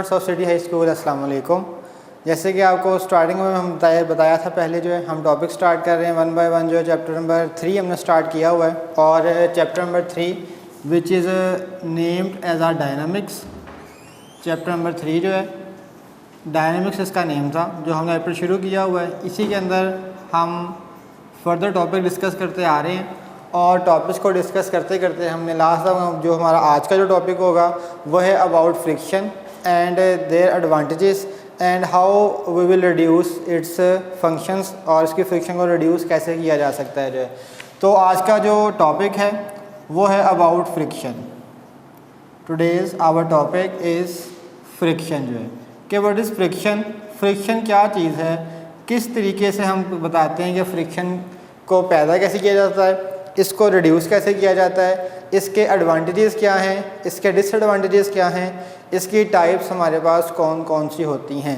Students of city high school, अस्सलाम वालेकुम। जैसे कि आपको स्टार्टिंग में हम बताया था, पहले जो है हम टॉपिक स्टार्ट कर रहे हैं 1 बाय 1। जो है चैप्टर नंबर 3 हमने स्टार्ट किया हुआ है और chapter number 3 which is named as our dynamics. Chapter number 3 जो है डायनामिक्स इसका नेम था, जो हमने चैप्टर शुरू किया हुआ है। इसी के अंदर हम फर्दर टॉपिक डिस्कस करते आ रहे हैं और टॉपिक्स को डिस्कस करते करते हमने लास्ट जो हमारा आज का जो टॉपिक होगा वो है about friction and their advantages and how we will reduce its functions, और इसकी फ्रिक्शन को रिड्यूस कैसे किया जा सकता है जो है। तो आज का जो टॉपिक है वो है about friction. Today's our topic is friction जो है कि व्हाट इज़ फ्रिक्शन, फ्रिक्शन क्या चीज़ है, किस तरीके से हम बताते हैं कि फ्रिक्शन को पैदा कैसे किया जाता है, इसको रिड्यूस कैसे किया जाता है, इसके एडवांटेजेस क्या हैं, इसके डिसएडवांटेजेस क्या हैं, इसकी टाइप्स हमारे पास कौन कौन सी होती हैं।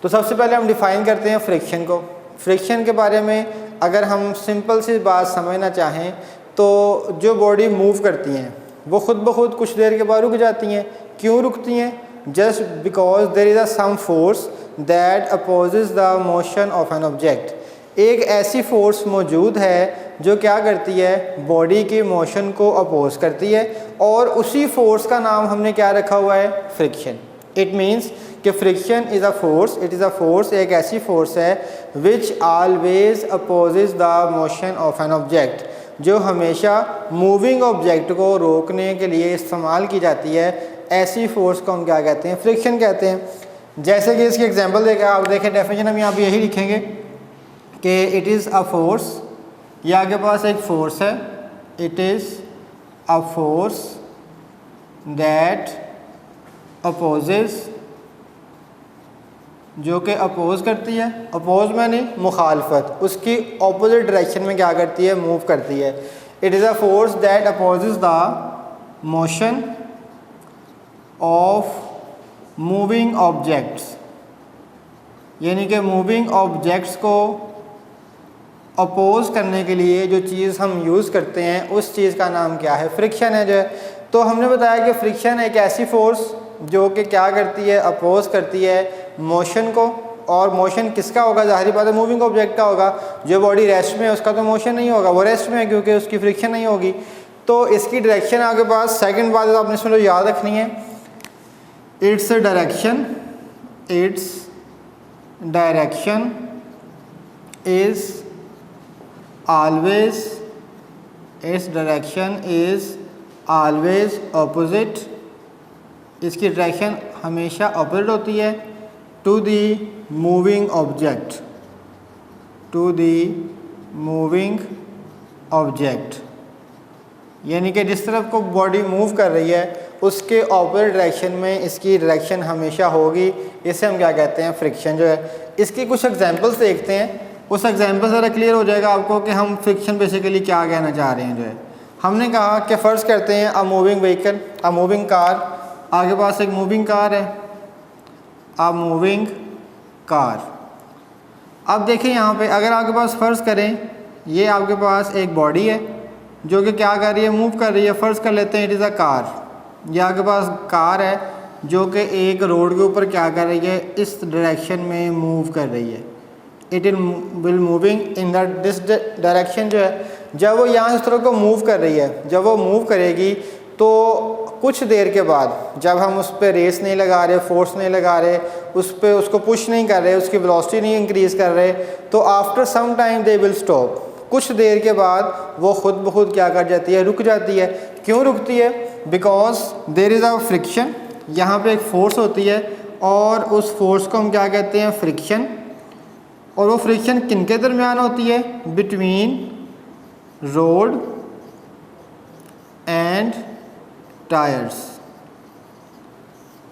तो सबसे पहले हम डिफ़ाइन करते हैं फ्रिक्शन को। फ्रिक्शन के बारे में अगर हम सिंपल सी बात समझना चाहें तो जो बॉडी मूव करती हैं वो ख़ुद ब खुद कुछ देर के बाद रुक जाती हैं। क्यों रुकती हैं? Just because there is a some force that opposes the motion of an object. एक ऐसी फोर्स मौजूद है जो क्या करती है, बॉडी की मोशन को अपोज करती है, और उसी फोर्स का नाम हमने क्या रखा हुआ है, फ्रिक्शन। इट मीन्स कि friction is a force, it is a force, एक ऐसी फोर्स है which always opposes the motion of an object, जो हमेशा मूविंग ऑब्जेक्ट को रोकने के लिए इस्तेमाल की जाती है। ऐसी फोर्स को हम क्या कहते हैं, फ्रिक्शन कहते हैं। जैसे कि इसकी एग्जांपल देकर आप देखें, डेफिनेशन हम यहाँ पे यही लिखेंगे कि इट इज़ अ फोर्स, ये आपके पास एक फोर्स है, it is a force that opposes, जो कि अपोज करती है, अपोज में नहीं मुखालफत, उसकी ऑपोजिट डायरेक्शन में क्या करती है, मूव करती है। It is a force that opposes the motion of moving objects, यानी कि मूविंग ऑब्जेक्ट्स को अपोज करने के लिए जो चीज़ हम यूज़ करते हैं उस चीज़ का नाम क्या है, फ्रिक्शन है जो है। तो हमने बताया कि फ्रिक्शन एक ऐसी फोर्स जो कि क्या करती है, अपोज करती है मोशन को, और मोशन किसका होगा, ज़ाहिर बात है मूविंग ऑब्जेक्ट का होगा। जो बॉडी रेस्ट में है उसका तो मोशन नहीं होगा, वो रेस्ट में है क्योंकि उसकी फ्रिक्शन नहीं होगी। तो इसकी डायरेक्शन आपके पास, सेकेंड बात आपने इसमें जो याद रखनी है, its direction, its direction is always, its direction is always opposite, इसकी डायरेक्शन हमेशा अपोजिट होती है to the moving object, to the moving object, यानी कि जिस तरफ को बॉडी मूव कर रही है उसके ऑपोजिट डायरेक्शन में इसकी डायरेक्शन हमेशा होगी। इसे हम क्या कहते हैं, फ्रिक्शन जो है। इसकी कुछ एग्जांपल्स देखते हैं, उस एग्जाम्पल ज़रा क्लियर हो जाएगा आपको कि हम फ्रिक्शन बेसिकली क्या कहना चाह रहे हैं जो है। हमने कहा कि फ़र्ज़ करते हैं a moving vehicle, a moving car, आपके पास एक मूविंग कार है, अ मूविंग कार। अब देखें यहाँ पे, अगर आपके पास फ़र्ज़ करें ये आपके पास एक बॉडी है जो कि क्या कर रही है, मूव कर रही है। फ़र्ज़ कर लेते हैं इट इज़ अ कार, ये आपके पास कार है जो कि एक रोड के ऊपर क्या कर रही है, इस डायरेक्शन में मूव कर रही है। It will moving in this direction जो है। जब वो यहाँ इस तरह को मूव कर रही है, जब वो मूव करेगी तो कुछ देर के बाद जब हम उस पर रेस नहीं लगा रहे, फोर्स नहीं लगा रहे, उस पर उसको पुश नहीं कर रहे, उसकी वेलोसिटी नहीं इंक्रीज़ कर रहे, तो after some time they will stop. कुछ देर के बाद वो खुद ब खुद क्या कर जाती है, रुक जाती है। क्यों रुकती है? Because there is a friction, यहाँ पे एक फोर्स होती है और उस फोर्स को हम क्या कहते हैं, फ्रिक्शन। और वो फ्रिक्शन किन के दरमियान होती है, बिटवीन रोड एंड टायर्स।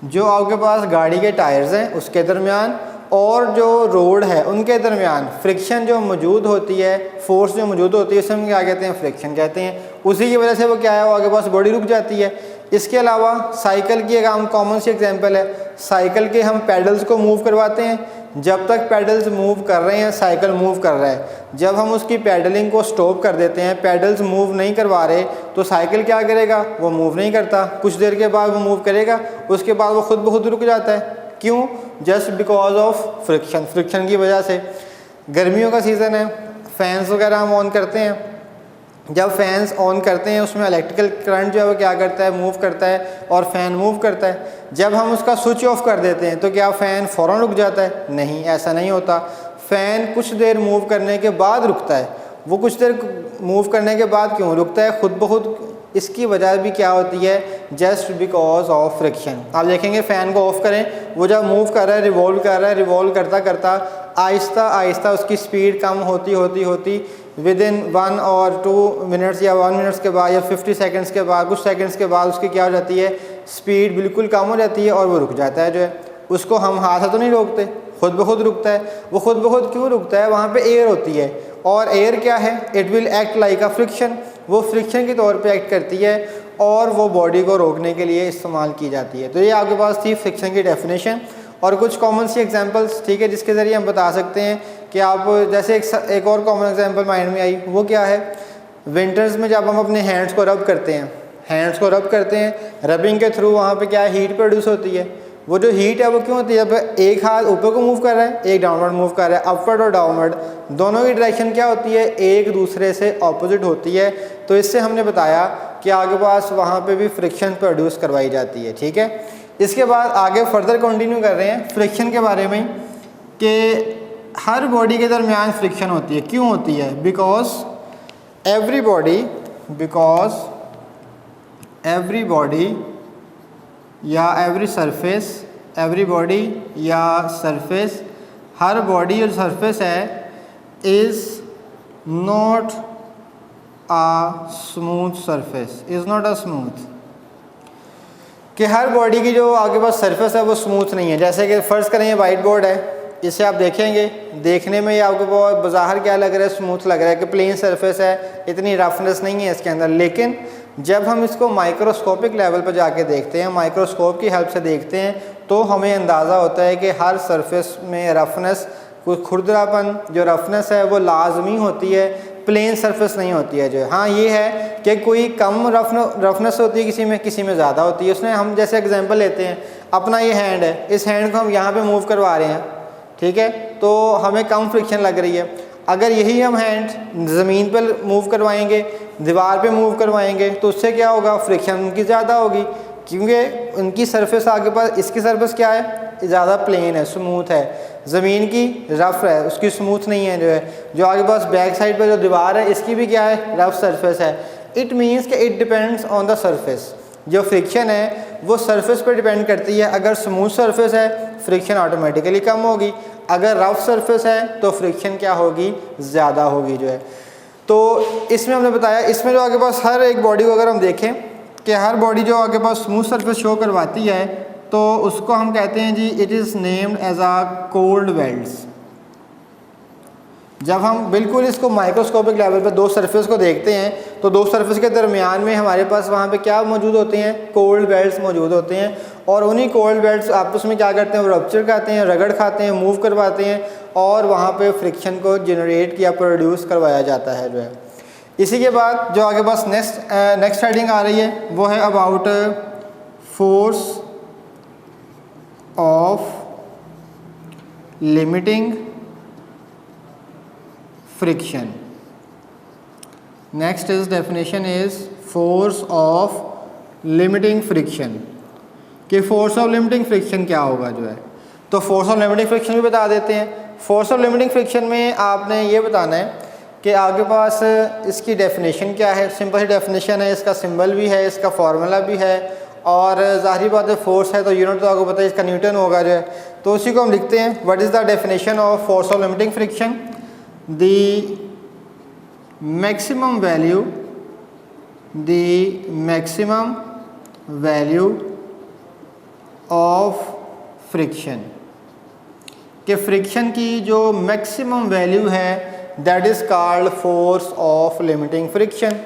जो आपके पास गाड़ी के टायर्स हैं उसके दरमियान और जो रोड है उनके दरमियान फ्रिक्शन जो मौजूद होती है, फोर्स जो मौजूद होती है, उसे हम क्या कहते हैं, फ्रिक्शन कहते हैं। उसी की वजह से वो क्या है, वो आपके पास बॉडी रुक जाती है। इसके अलावा साइकिल की एक आम कॉमन सी एग्जांपल है, साइकिल के हम पैडल्स को मूव करवाते हैं। जब तक पेडल्स मूव कर रहे हैं साइकिल मूव कर रहा है। जब हम उसकी पेडलिंग को स्टॉप कर देते हैं, पेडल्स मूव नहीं करवा रहे, तो साइकिल क्या करेगा, वो मूव नहीं करता। कुछ देर के बाद वो मूव करेगा, उसके बाद वो खुद ब खुद रुक जाता है। क्यों? Just because of friction, friction की वजह से। गर्मियों का सीज़न है, फैंस वगैरह हम ऑन करते हैं। जब फैंस ऑन करते हैं उसमें इलेक्ट्रिकल करंट जो है वो क्या करता है, मूव करता है और फ़ैन मूव करता है। जब हम उसका स्विच ऑफ कर देते हैं तो क्या फ़ैन फ़ौरन रुक जाता है? नहीं, ऐसा नहीं होता। फ़ैन कुछ देर मूव करने के बाद रुकता है। वो कुछ देर मूव करने के बाद क्यों रुकता है? खुद ब खुद इसकी वजह भी क्या होती है, जस्ट बिकॉज ऑफ फ्रिक्शन। आप देखेंगे फ़ैन को ऑफ करें, वो जब मूव कर रहा है, रिवॉल्व कर रहा है, रिवॉल्व करता करता आहिस्ता आहिस्ता उसकी स्पीड कम होती होती होती विद इन 1 और 2 मिनट्स या 1 मिनट्स के बाद या 50 सेकंड्स के बाद, कुछ सेकंड्स के बाद उसकी क्या हो जाती है, स्पीड बिल्कुल कम हो जाती है और वो रुक जाता है जो है। उसको हम हाथ से तो नहीं रोकते, खुद ब खुद रुकता है। वो खुद ब खुद क्यों रुकता है? वहाँ पे एयर होती है और एयर क्या है, it will act like a friction. वो फ्रिक्शन के तौर पे एक्ट करती है और वो बॉडी को रोकने के लिए इस्तेमाल की जाती है। तो ये आपके पास थी फ्रिक्शन की डेफिनेशन और कुछ कॉमन सी एग्जांपल्स, ठीक है, जिसके ज़रिए हम बता सकते हैं कि आप जैसे एक और कॉमन एग्जांपल माइंड में आई, वो क्या है, विंटर्स में जब हम अपने हैंड्स को रब करते हैं, हैंड्स को रब करते हैं, रबिंग के थ्रू वहाँ पे क्या है, हीट प्रोड्यूस होती है। वो जो हीट है वो क्यों होती है? जब एक हाथ ऊपर को मूव कर रहा है, एक डाउनवर्ड मूव कर रहा है, अपवर्ड और डाउनवर्ड दोनों की डायरेक्शन क्या होती है, एक दूसरे से ऑपोजिट होती है। तो इससे हमने बताया कि आगे पास वहाँ पे भी फ्रिक्शन प्रोड्यूस करवाई जाती है, ठीक है। इसके बाद आगे फर्दर कंटिन्यू कर रहे हैं फ्रिक्शन के बारे में कि हर बॉडी के दरमियान फ्रिक्शन होती है। क्यों होती है? बिकॉज एवरी बॉडी या एवरी बॉडी या सरफेस, हर बॉडी और सरफेस है is not a smooth surface, is not a smooth, कि हर बॉडी की जो आगे पास सरफेस है वो स्मूथ नहीं है। जैसे कि फ़र्ज़ करें ये वाइट बोर्ड है, इसे आप देखेंगे, देखने में ये आपको बहुत बज़ाहिर क्या लग रहा है, स्मूथ लग रहा है कि प्लेन सरफेस है, इतनी रफनेस नहीं है इसके अंदर। लेकिन जब हम इसको माइक्रोस्कोपिक लेवल पर जाके देखते हैं, माइक्रोस्कोप की हेल्प से देखते हैं, तो हमें अंदाज़ा होता है कि हर सरफेस में रफनेस, कोई खुरदरापन, जो रफनेस है वो लाजमी होती है, प्लेन सरफेस नहीं होती है जो है। हाँ ये है कि कोई कम रफनेस होती है, किसी में ज़्यादा होती है। उसमें हम जैसे एग्जांपल लेते हैं, अपना ये हैंड है, इस हैंड को हम यहाँ पे मूव करवा रहे हैं, ठीक है, तो हमें कम फ्रिक्शन लग रही है। अगर यही हम हैंड ज़मीन पर मूव करवाएंगे, दीवार पे मूव करवाएंगे, तो उससे क्या होगा, फ्रिक्शन उनकी ज़्यादा होगी, क्योंकि उनकी सरफेस आगे पास, इसकी सरफेस क्या है, ज़्यादा प्लेन है, स्मूथ है, ज़मीन की रफ़ है, उसकी स्मूथ नहीं है जो है। जो आगे पास बैक साइड पर जो दीवार है इसकी भी क्या है, रफ़ सरफेस है। इट मीन्स कि it depends on the surface. जो फ्रिक्शन है वो सरफेस पर डिपेंड करती है। अगर स्मूथ सरफेस है फ्रिक्शन ऑटोमेटिकली कम होगी, अगर रफ़ सरफेस है तो फ्रिक्शन क्या होगी, ज़्यादा होगी जो है। तो इसमें हमने बताया, इसमें जो आगे पास हर एक बॉडी को अगर हम देखें कि हर बॉडी जो आगे पास स्मूथ सरफेस शो करवाती है, तो उसको हम कहते हैं जी, it is named as a cold welds. जब हम बिल्कुल इसको माइक्रोस्कोपिक लेवल पर दो सरफेस को देखते हैं, तो दो सरफेस के दरमियान में हमारे पास वहाँ पे क्या मौजूद होते हैं, कोल्ड बेल्ट्स मौजूद होते हैं। और उन्हीं कोल्ड बेल्ट्स आपस में क्या करते हैं, वो रप्चर करते हैं, रगड़ खाते हैं, मूव करवाते हैं और वहाँ पे फ्रिक्शन को जनरेट या प्रोड्यूस करवाया जाता है जो है। इसी के बाद जो आगे पास नेक्स्ट हेडिंग आ रही है वो है about force of limiting friction. Next is definition is force of limiting friction, कि फोर्स ऑफ लिमिटिंग फ्रिक्शन क्या होगा जो है। तो फोर्स ऑफ लिमिटिंग फ्रिक्शन भी बता देते हैं। फोर्स ऑफ लिमिटिंग फ्रिक्शन में आपने ये बताना है कि आगे पास इसकी डेफिनेशन क्या है। सिंपल सी डेफिनेशन है, इसका सिंबल भी है, इसका फार्मूला भी है, और ज़ाहिर बात है फोर्स है तो यूनिट तो आपको पता है इसका न्यूटन होगा जो है। तो उसी को हम लिखते हैं, what is the definition of force of limiting friction, the maximum value of friction, कि फ्रिक्शन की जो मैक्सिमम वैल्यू है that is called force of limiting friction.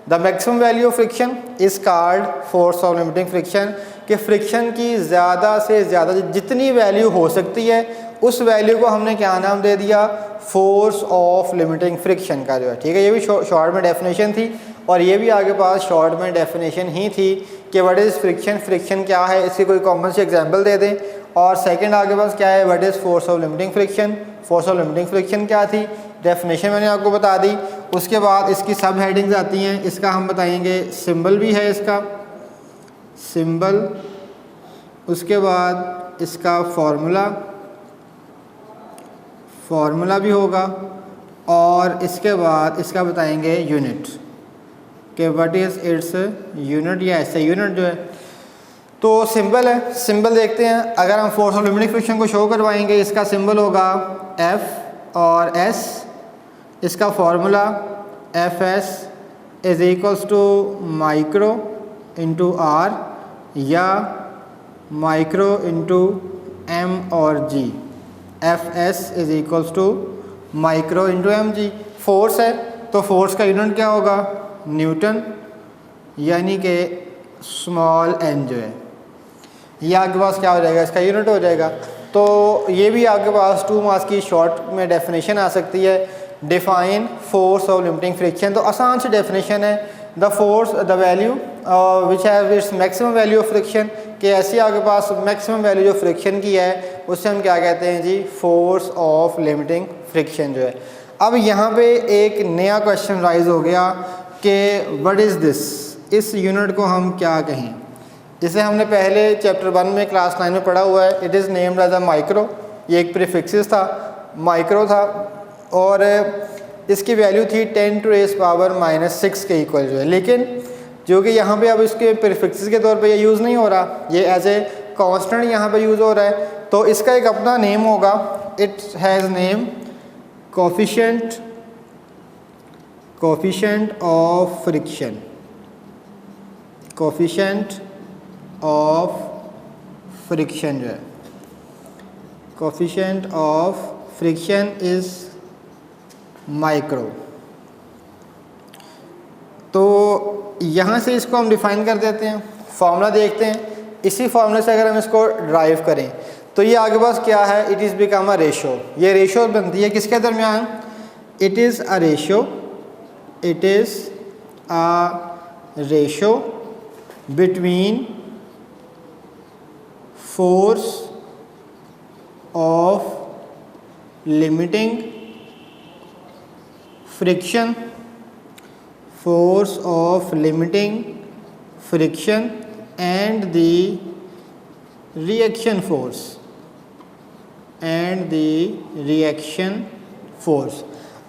The maximum value of friction is called force of limiting friction, कि friction की ज़्यादा से ज़्यादा जितनी वैल्यू हो सकती है उस वैल्यू को हमने क्या नाम दे दिया, फोर्स ऑफ लिमिटिंग फ्रिक्शन का जो है, ठीक है। ये भी शॉर्ट में डेफिनेशन थी और ये भी आगे पास शॉर्ट में डेफिनेशन ही थी कि व्हाट इज़ फ्रिक्शन, फ्रिक्शन क्या है, इसकी कोई कॉमन सी एग्जांपल दे दें। और सेकंड आगे पास क्या है, what is force of limiting friction, force of limiting friction क्या थी, डेफिनेशन मैंने आपको बता दी। उसके बाद इसकी सब हेडिंग्स आती हैं, इसका हम बताएंगे सिंबल भी है इसका सिंबल, उसके बाद इसका फार्मूला भी होगा और इसके बाद इसका बताएंगे यूनिट कि व्हाट इज़ इट्स यूनिट या ऐसे यूनिट जो है। तो सिंबल है, सिंबल देखते हैं। अगर हम फोर्स ऑफ लिमिटिंग फ्रिक्शन को शो करवाएंगे, इसका सिंबल होगा F और S, इसका formula Fs is equals to micro into R या माइक्रो इंटू M और G। Fs is equals to micro into mg। Force है तो फोर्स का यूनिट क्या होगा, न्यूटन, यानी कि स्मॉल n जो है, ये आपके पास क्या हो जाएगा, इसका यूनिट हो जाएगा। तो ये भी आपके पास 2 मार्क्स की शॉर्ट में डेफिनेशन आ सकती है, define force of limiting friction. तो आसान सी डेफिनेशन है, the force the value which have its maximum value of friction, कि ऐसी आपके पास मैक्सिमम वैल्यू जो फ्रिक्शन की है उससे हम क्या कहते हैं जी, फोर्स ऑफ लिमिटिंग फ्रिक्शन जो है। अब यहाँ पे एक नया क्वेश्चन राइज हो गया कि व्हाट इज़ दिस, इस यूनिट को हम क्या कहें। जिसे हमने पहले चैप्टर 1 में क्लास 9 में पढ़ा हुआ है, it is named as a micro, ये एक प्रीफिक्स था, माइक्रो था और इसकी वैल्यू थी 10⁻⁻⁻6 के इक्वल जो है। लेकिन जो कि यहाँ पे अब इसके प्रीफिक्स के तौर पे ये यूज़ नहीं हो रहा, ये एज ए कांस्टेंट यहाँ पे यूज़ हो रहा है। तो इसका एक अपना नेम होगा, it has name coefficient of friction, coefficient of friction जो है, coefficient of friction is micro. तो यहाँ से इसको हम डिफ़ाइन कर देते हैं, फार्मूला देखते हैं। इसी फार्मूले से अगर हम इसको ड्राइव करें तो ये आगे पास क्या है, it is become a ratio. ये रेशो बनती है किसके दरमियान, it is a ratio, it is a ratio between force of limiting friction, force of limiting friction and the reaction force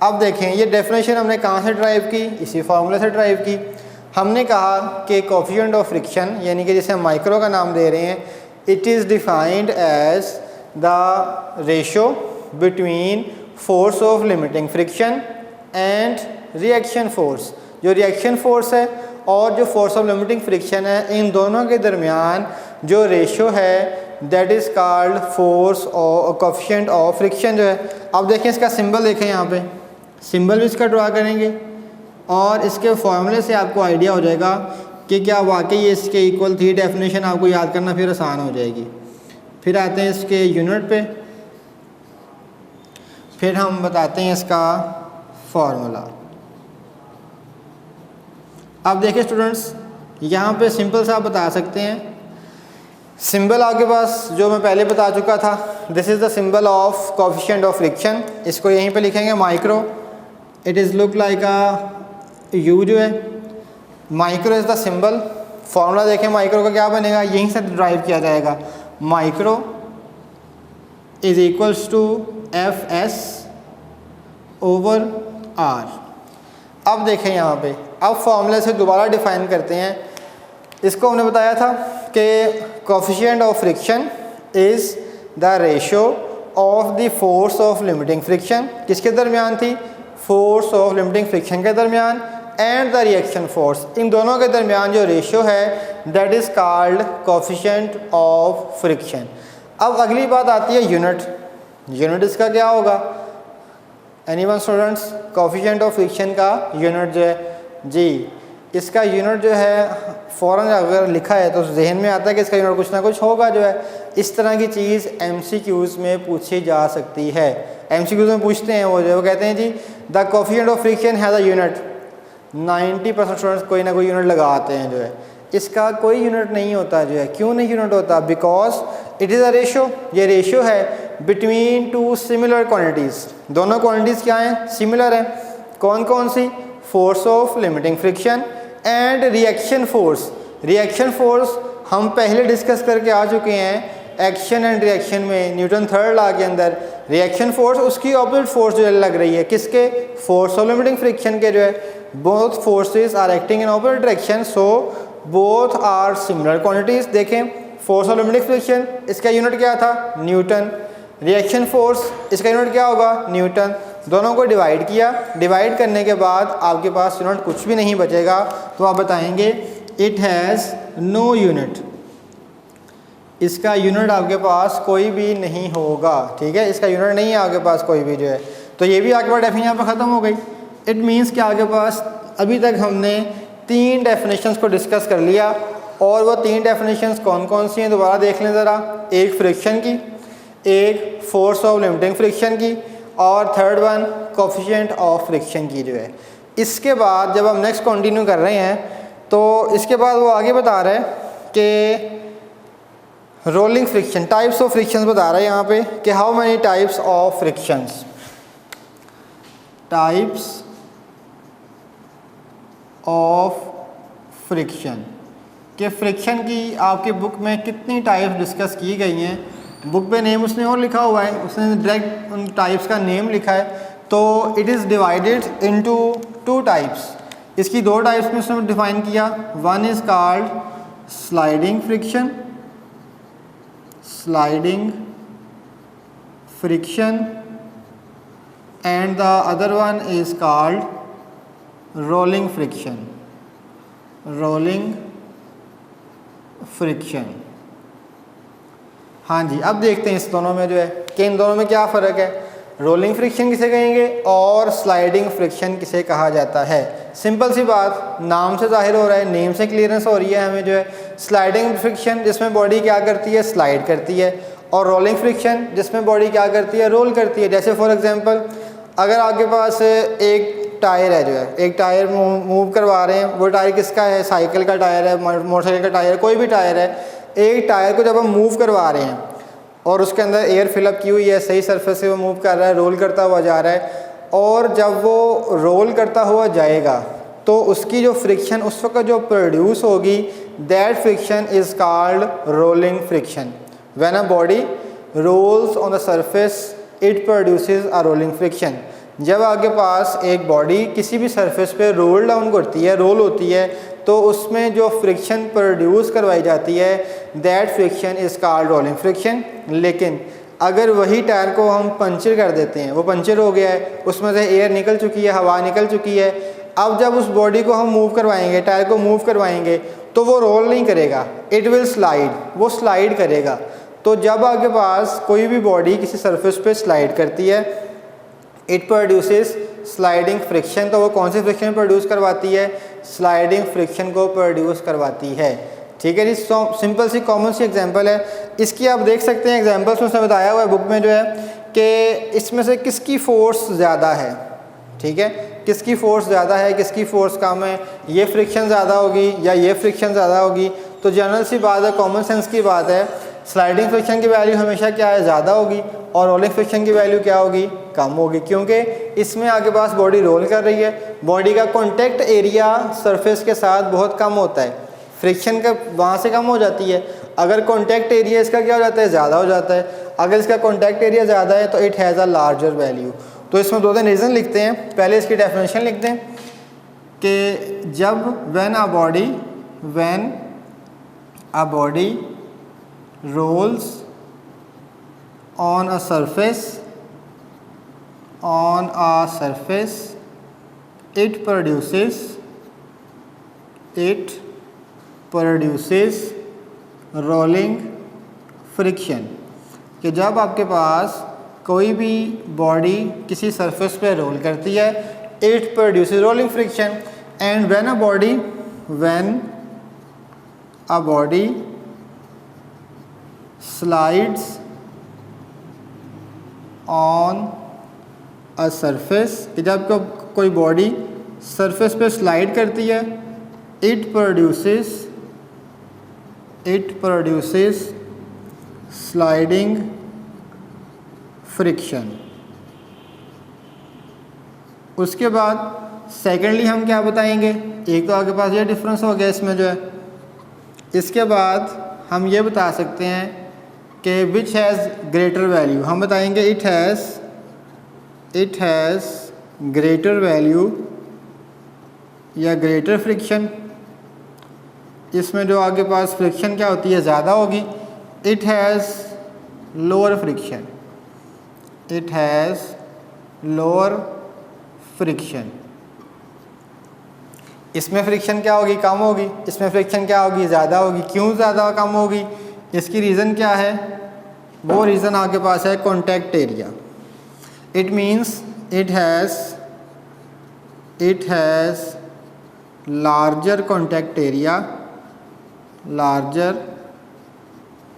अब देखें ये डेफिनेशन हमने कहाँ से ड्राइव की, इसी फार्मूले से ड्राइव की। हमने कहा कि कोफिशिएंट ऑफ फ्रिक्शन यानी कि जिसे हम माइक्रो का नाम दे रहे हैं, it is defined as the ratio between force of limiting friction and reaction force. जो रिएक्शन फोर्स है और जो फोर्स ऑफ लिमिटिंग फ्रिक्शन है, इन दोनों के दरमियान जो रेशो है दैट इज़ कॉल्ड फोर्स और कोफिशिएंट ऑफ फ्रिक्शन जो है। अब देखें इसका सिंबल देखें, यहाँ पे सिंबल भी इसका ड्रा करेंगे और इसके फॉर्मूले से आपको आइडिया हो जाएगा कि क्या वाकई इसके इक्वल थी। डेफिनेशन आपको याद करना फिर आसान हो जाएगी। फिर आते हैं इसके यूनिट पे, फिर हम बताते हैं इसका फार्मूला। अब देखिए स्टूडेंट्स, यहाँ पे सिंपल सा आप बता सकते हैं। सिंबल आपके पास जो मैं पहले बता चुका था, this is the symbol of coefficient of friction. इसको यहीं पे लिखेंगे micro, it is look like a U जो है, micro is the symbol. Formula देखें माइक्रो का क्या बनेगा, यहीं से ड्राइव किया जाएगा। Micro is equals to Fs over R। अब देखें यहाँ पे, अब फॉर्मूले से दोबारा डिफाइन करते हैं। इसको हमने बताया था कि coefficient of friction is the ratio of the force of limiting friction, किसके दरमियान थी, फोर्स ऑफ लिमिटिंग फ्रिक्शन के दरमियान, एंड द रिएक्शन फोर्स, इन दोनों के दरमियान जो रेशो है that is called coefficient of friction. अब अगली बात आती है यूनिट। यूनिट इसका क्या होगा, anyone students, coefficient of friction का यूनिट जो है जी, इसका यूनिट जो है फ़ौरन अगर लिखा है तो जहन में आता है कि इसका यूनिट कुछ ना कुछ होगा जो है। इस तरह की चीज़ MCQs में पूछी जा सकती है। MCQs में पूछते हैं वो कहते हैं जी the coefficient of friction has a unit. 90% students कोई ना कोई यूनिट लगाते हैं जो है, इसका कोई यूनिट नहीं होता जो है। क्यों नहीं यूनिट होता? Because it is a ratio. ये रेशो है बिटवीन टू सिमिलर क्वांटिटीज़। दोनों क्वांटिटीज़ क्या हैं? सिमिलर हैं। कौन कौन सी? Force of limiting friction and reaction force. रिएक्शन फोर्स हम पहले डिस्कस करके आ चुके हैं एक्शन एंड रिएक्शन में, न्यूटन थर्ड लॉ के अंदर। रिएक्शन फोर्स उसकी ऑपोजिट फोर्स जो लग रही है, किसके? फोर्स ऑफ लिमिटिंग फ्रिक्शन के जो है। Both forces are acting in opposite direction, so both are similar quantities. देखें, फोर्स ऑफ लिमिटिंग फ्रिक्शन इसका यूनिट क्या था? न्यूटन। रिएक्शन फोर्स इसका यूनिट क्या होगा? न्यूटन। दोनों को डिवाइड किया, डिवाइड करने के बाद आपके पास यूनिट कुछ भी नहीं बचेगा, तो आप बताएंगे इट हैज़ नो यूनिट। इसका यूनिट आपके पास कोई भी नहीं होगा, ठीक है, इसका यूनिट नहीं है आपके पास कोई भी जो है। तो ये भी आपके पास डेफिनेशन यहाँ पर ख़त्म हो गई। इट मीन्स कि आपके पास अभी तक हमने 3 डेफिनेशंस को डिस्कस कर लिया, और वो 3 डेफिनेशंस कौन कौन सी हैं दोबारा देख लें ज़रा। एक फ्रिक्शन की, एक फोर्स ऑफ लिमिटिंग फ्रिक्शन की, और third one coefficient of friction की जो है। इसके बाद जब हम नेक्स्ट कंटिन्यू कर रहे हैं तो इसके बाद वो आगे बता रहा है कि rolling friction, types of frictions बता रहा है यहाँ पे कि how many types of frictions. Types of friction के फ्रिक्शन की आपके बुक में कितनी टाइप्स डिस्कस की गई हैं। बुक पे नेम उसने और लिखा हुआ है, उसने डायरेक्ट उन टाइप्स का नेम लिखा है। तो it is divided into 2 types. इसकी 2 टाइप्स में उसने डिफाइन किया। One is called sliding friction, sliding friction, and the other one is called rolling friction, rolling friction. हाँ जी, अब देखते हैं इस दोनों में जो है कि इन दोनों में क्या फ़र्क है। रोलिंग फ्रिक्शन किसे कहेंगे और स्लाइडिंग फ्रिक्शन किसे कहा जाता है। सिंपल सी बात, नाम से जाहिर हो रहा है, नेम से क्लियरेंस हो रही है हमें जो है। स्लाइडिंग फ्रिक्शन जिसमें बॉडी क्या करती है? स्लाइड करती है। और रोलिंग फ्रिक्शन जिसमें बॉडी क्या करती है? रोल करती है। जैसे फॉर एग्जांपल, अगर आपके पास एक टायर है जो है, एक टायर मूव करवा रहे हैं, वो टायर किसका है? साइकिल का टायर है, मोटरसाइकिल का टायर, कोई भी टायर है। एक टायर को जब हम मूव करवा रहे हैं और उसके अंदर एयर फिलअप की हुई है, सही सरफेस से वो मूव कर रहा है, रोल करता हुआ जा रहा है, और जब वो रोल करता हुआ जाएगा तो उसकी जो फ्रिक्शन उस वक्त जो प्रोड्यूस होगी, that friction is called rolling friction. When a body rolls on the surface it produces a rolling friction. जब आपके पास एक बॉडी किसी भी सरफेस पे रोल डाउन करती है, रोल होती है, तो उसमें जो फ्रिक्शन प्रोड्यूस करवाई जाती है, that friction is called rolling friction. लेकिन अगर वही टायर को हम पंचर कर देते हैं, वो पंचर हो गया है, उसमें से एयर निकल चुकी है, हवा निकल चुकी है, अब जब उस बॉडी को हम मूव करवाएंगे, टायर को मूव करवाएंगे, तो वो रोल नहीं करेगा, इट विल स्लाइड, वो स्लाइड करेगा। तो जब आपके पास कोई भी बॉडी किसी सरफेस पे स्लाइड करती है, इट प्रोड्यूसेस स्लाइडिंग फ्रिक्शन। तो वो कौन सी फ्रिक्शन प्रोड्यूस करवाती है? स्लाइडिंग फ्रिक्शन को प्रोड्यूस करवाती है। ठीक है जी, सिंपल सी कॉमन सी एग्जांपल है। इसकी आप देख सकते हैं एग्जांपल्स में उसने बताया हुआ है बुक में जो है कि इसमें से किसकी फ़ोर्स ज़्यादा है। ठीक है, किसकी फ़ोर्स ज़्यादा है, किसकी फ़ोर्स कम है, ये फ्रिक्शन ज़्यादा होगी या ये फ्रिक्शन ज़्यादा होगी। तो जनरल सी बात है, कॉमन सेंस की बात है, स्लाइडिंग फ्रिक्शन की वैल्यू हमेशा क्या है? ज़्यादा होगी, और रोलिंग फ्रिक्शन की वैल्यू क्या होगी? कम होगी, क्योंकि इसमें आपके पास बॉडी रोल कर रही है, बॉडी का कॉन्टैक्ट एरिया सरफेस के साथ बहुत कम होता है, फ्रिक्शन का वहाँ से कम हो जाती है। अगर कॉन्टैक्ट एरिया इसका क्या हो जाता है? ज़्यादा हो जाता है। अगर इसका कॉन्टैक्ट एरिया ज़्यादा है तो it has a larger value. तो इसमें 2-3 रीज़न लिखते हैं। पहले इसकी डेफिनेशन लिखते हैं कि जब when a body rolls on a surface it produces rolling friction। कि जब आपके पास कोई भी बॉडी किसी सरफेस पे रोल करती है, it produces rolling friction. And when a body slides on a surface, कि जब कोई बॉडी सरफेस पे स्लाइड करती है, इट प्रोड्यूसेस स्लाइडिंग फ्रिक्शन। उसके बाद सेकेंडली हम क्या बताएंगे, एक तो आपके पास ये डिफरेंस हो गया इसमें जो है। इसके बाद हम ये बता सकते हैं कि विच हैज़ ग्रेटर वैल्यू, हम बताएंगे इट हैज़ ग्रेटर वैल्यू या ग्रेटर फ्रिक्शन। इसमें जो आपके पास फ्रिक्शन क्या होती है, ज़्यादा होगी। It has lower friction, it has lower friction. इसमें फ्रिक्शन क्या होगी, कम होगी। इसमें फ्रिक्शन क्या होगी, ज़्यादा होगी। क्यों ज़्यादा कम होगी, इसकी रीज़न क्या है, वो रीज़न आपके पास है contact area. It means it has larger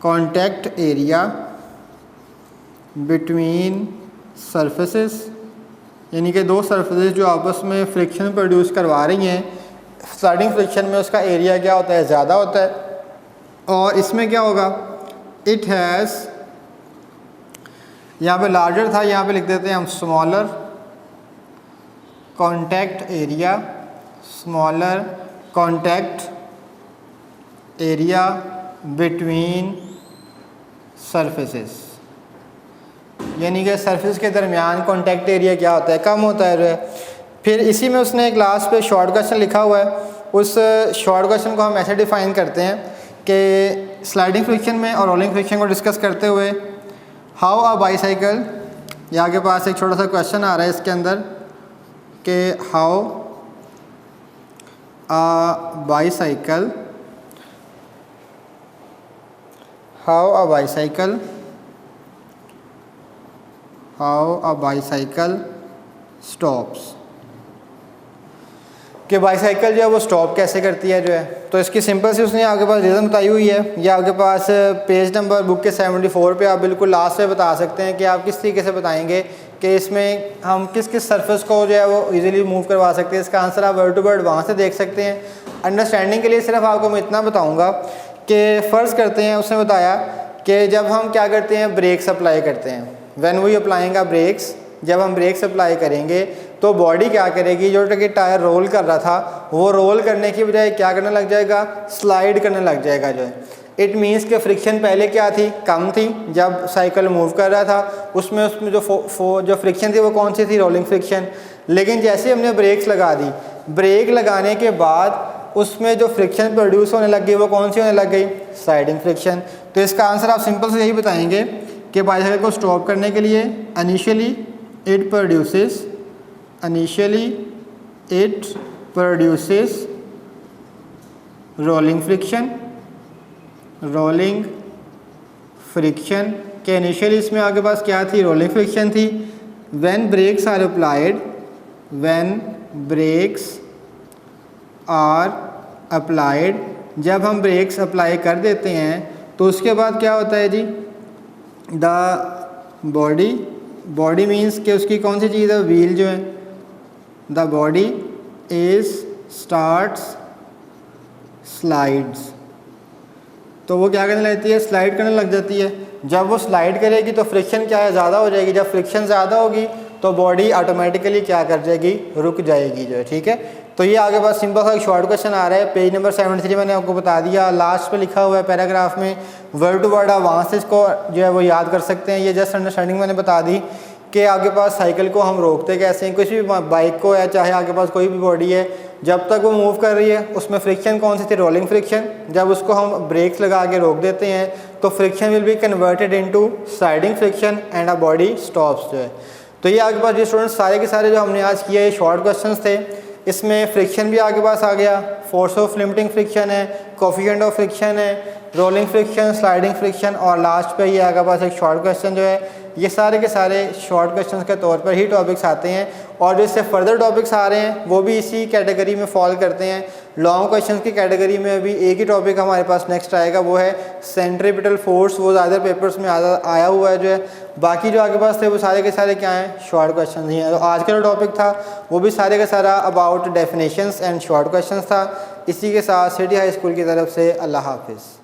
contact area between surfaces, यानी कि दो सरफेसेस जो आपस में फ्रिक्शन प्रोड्यूस करवा रही हैं, स्लाइडिंग फ्रिक्शन में उसका एरिया क्या होता है, ज़्यादा होता है। और इसमें क्या होगा, इट हैज़, यहाँ पे लार्जर था, यहाँ पे लिख देते हैं हम smaller contact area, smaller contact area between surfaces, यानी कि सरफेस के दरमियान कॉन्टैक्ट एरिया क्या होता है, कम होता है जो है। फिर इसी में उसने क्लास पे शॉर्ट क्वेश्चन लिखा हुआ है, उस शॉर्ट क्वेश्चन को हम ऐसे डिफ़ाइन करते हैं कि स्लाइडिंग फ्रिक्शन में और रोलिंग फ्रिक्शन को डिस्कस करते हुए, हाउ अ बाईसाइकिल, यहाँ के पास एक छोटा सा क्वेश्चन आ रहा है इसके अंदर कि हाउ अ बाईसाइकिल स्टॉप्स, कि बाईसाइकिल जो है वो स्टॉप कैसे करती है जो है। तो इसकी सिंपल सी उसने आपके पास रीज़न बताई हुई है। ये आपके पास पेज नंबर बुक के 74 पे आप बिल्कुल लास्ट पे बता सकते हैं कि आप किस तरीके से बताएंगे कि इसमें हम किस किस सरफेस को जो है वो इजीली मूव करवा सकते हैं। इसका आंसर आप वर्ड टू वर्ड वहाँ से देख सकते हैं। अंडरस्टैंडिंग के लिए सिर्फ आपको मैं इतना बताऊँगा कि फ़र्ज़ करते हैं, उसने बताया कि जब हम क्या करते हैं, ब्रेक्स अप्लाई करते हैं, when we applying a brakes, जब हम ब्रेक्स अप्लाई करेंगे तो बॉडी क्या करेगी, जो कि टायर रोल कर रहा था वो रोल करने की बजाय क्या करने लग जाएगा, स्लाइड करने लग जाएगा जो है। इट मीन्स कि फ्रिक्शन पहले क्या थी, कम थी जब साइकिल मूव कर रहा था, उसमें जो फ्रिक्शन थी वो कौन सी थी, रोलिंग फ्रिक्शन। लेकिन जैसे हमने ब्रेक्स लगा दी, ब्रेक लगाने के बाद उसमें जो फ्रिक्शन प्रोड्यूस होने लग गई वो कौन सी होने लग गई, स्लाइडिंग फ्रिक्शन। तो इसका आंसर आप सिंपल से यही बताएंगे कि बाइसाइकिल को स्टॉप करने के लिए initially it produces rolling friction के इनिशियली इसमें आपके पास क्या थी, रोलिंग फ्रिक्शन थी। व्हेन ब्रेक्स आर अप्लाइड, जब हम ब्रेक्स अप्लाई कर देते हैं तो उसके बाद क्या होता है जी, द बॉडी मीन्स कि उसकी कौन सी चीज़ है, व्हील जो है, द बॉडी स्टार्ट्स स्लाइड्स, तो वो क्या करने लगती है, स्लाइड करने लग जाती है। जब वो स्लाइड करेगी तो फ्रिक्शन क्या है, ज़्यादा हो जाएगी। जब फ्रिक्शन ज़्यादा होगी तो बॉडी ऑटोमेटिकली क्या कर जाएगी, रुक जाएगी जो है। ठीक है, तो ये आगे पास सिंपल सा एक शॉर्ट क्वेश्चन आ रहा है, पेज नंबर 73 मैंने आपको बता दिया, लास्ट पे लिखा हुआ है पैराग्राफ में, वर्ड टू वर्ड आप वहाँ से इसको जो है वो याद कर सकते हैं। ये जस्ट अंडरस्टैंडिंग मैंने बता दी कि आपके पास साइकिल को हम रोकते कैसे हैं, किसी भी बाइक को है, चाहे आपके पास कोई भी बॉडी है, जब तक वो मूव कर रही है उसमें फ्रिक्शन कौन सी थी, रोलिंग फ्रिक्शन। जब उसको हम ब्रेक्स लगा के रोक देते हैं तो friction will be converted into sliding friction and a body stops जो है। तो ये आपके पास जो स्टूडेंट्स सारे के सारे जो हमने आज किए ये शॉर्ट क्वेश्चंस थे। इसमें फ्रिक्शन भी आपके पास आ गया, फोर्स ऑफ लिमिटिंग फ्रिक्शन है, कोफिशिएंट ऑफ फ्रिक्शन है, रोलिंग फ्रिक्शन, स्लाइडिंग फ्रिक्शन, और लास्ट पे ये आपके पास एक शॉर्ट क्वेश्चन जो है। ये सारे के सारे शॉर्ट क्वेश्चंस के तौर पर ही टॉपिक्स आते हैं, और जो इससे फर्दर टॉपिक्स आ रहे हैं वो भी इसी कैटेगरी में फॉल करते हैं। लॉन्ग क्वेश्चन की कैटेगरी में अभी एक ही टॉपिक हमारे पास नेक्स्ट आएगा, वो है सेंट्रीपिटल फोर्स। वो ज़्यादा पेपर्स में आया हुआ है जो है। बाकी जो आपके पास थे वो सारे के सारे क्या हैं, शॉर्ट क्वेश्चन ही हैं। तो आज का जो टॉपिक था वो भी सारे का सारा about definitions and short question था। इसी के साथ सिटी हाई स्कूल की तरफ से अल्लाह हाफिज़।